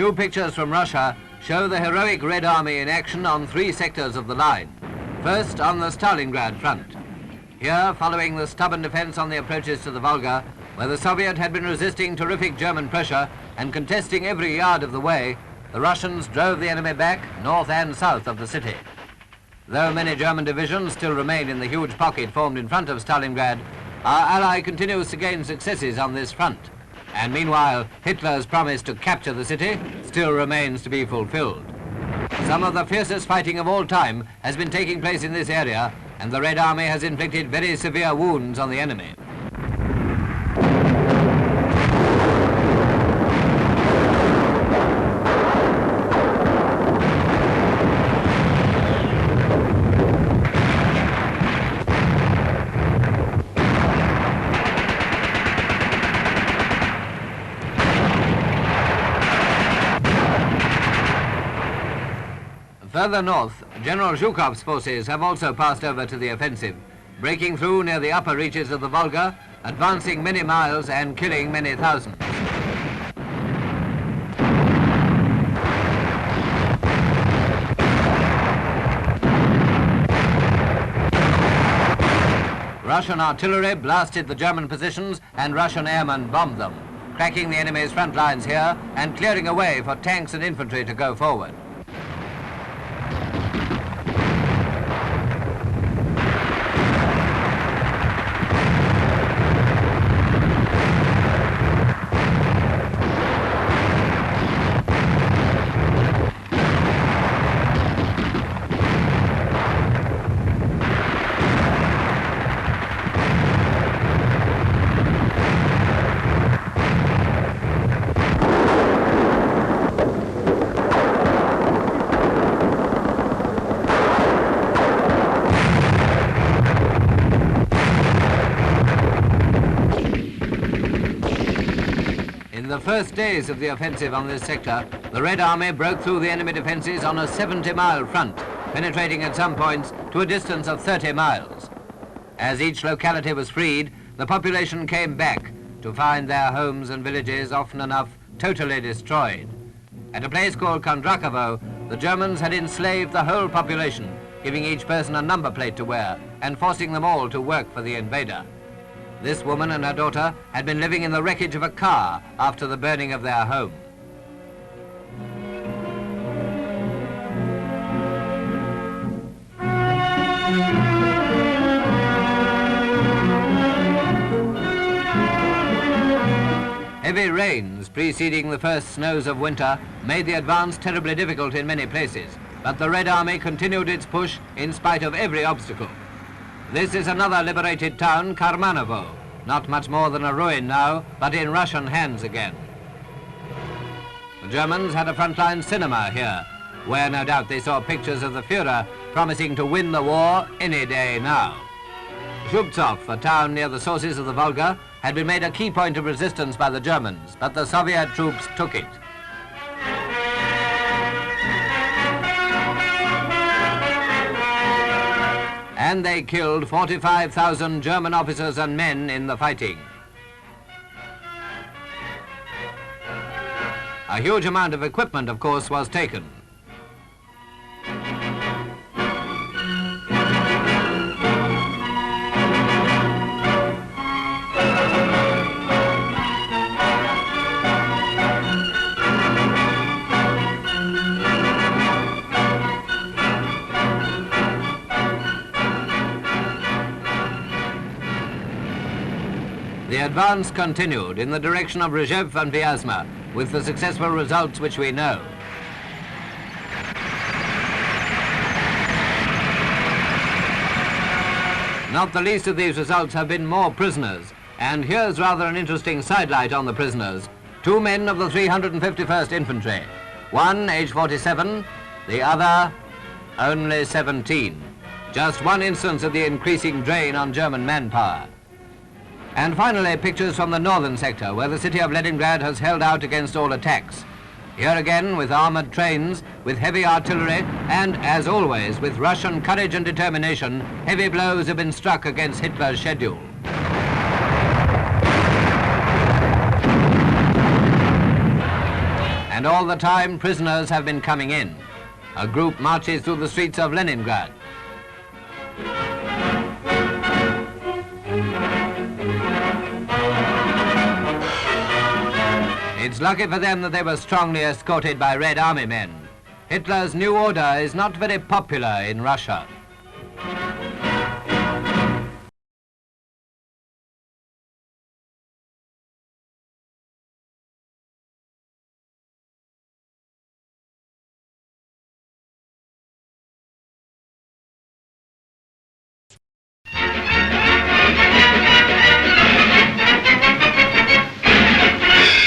New pictures from Russia show the heroic Red Army in action on 3 sectors of the line. First, on the Stalingrad front. Here, following the stubborn defense on the approaches to the Volga, where the Soviet had been resisting terrific German pressure and contesting every yard of the way, the Russians drove the enemy back north and south of the city. Though many German divisions still remain in the huge pocket formed in front of Stalingrad, our ally continues to gain successes on this front. And meanwhile, Hitler's promise to capture the city still remains to be fulfilled. Some of the fiercest fighting of all time has been taking place in this area, and the Red Army has inflicted very severe wounds on the enemy. Further north, General Zhukov's forces have also passed over to the offensive, breaking through near the upper reaches of the Volga, advancing many miles and killing many thousands. Russian artillery blasted the German positions and Russian airmen bombed them, cracking the enemy's front lines here and clearing a way for tanks and infantry to go forward. In the first days of the offensive on this sector, the Red Army broke through the enemy defenses on a 70-mile front, penetrating at some points to a distance of 30 miles. As each locality was freed, the population came back to find their homes and villages often enough totally destroyed. At a place called Kondrakovo, the Germans had enslaved the whole population, giving each person a number plate to wear and forcing them all to work for the invader. This woman and her daughter had been living in the wreckage of a car after the burning of their home. Heavy rains preceding the first snows of winter made the advance terribly difficult in many places, but the Red Army continued its push in spite of every obstacle. This is another liberated town, Karmanovo, not much more than a ruin now, but in Russian hands again. The Germans had a frontline cinema here, where no doubt they saw pictures of the Führer promising to win the war any day now. Zhukov, a town near the sources of the Volga, had been made a key point of resistance by the Germans, but the Soviet troops took it. And they killed 45,000 German officers and men in the fighting. A huge amount of equipment, of course, was taken. The advance continued in the direction of Rzhev and Vyazma, with the successful results which we know. Not the least of these results have been more prisoners, and here's rather an interesting sidelight on the prisoners. 2 men of the 351st Infantry, one age 47, the other only 17. Just one instance of the increasing drain on German manpower. And finally, pictures from the northern sector, where the city of Leningrad has held out against all attacks. Here again, with armored trains, with heavy artillery, and, as always, with Russian courage and determination, heavy blows have been struck against Hitler's schedule. And all the time prisoners have been coming in. A group marches through the streets of Leningrad. It's lucky for them that they were strongly escorted by Red Army men. Hitler's new order is not very popular in Russia.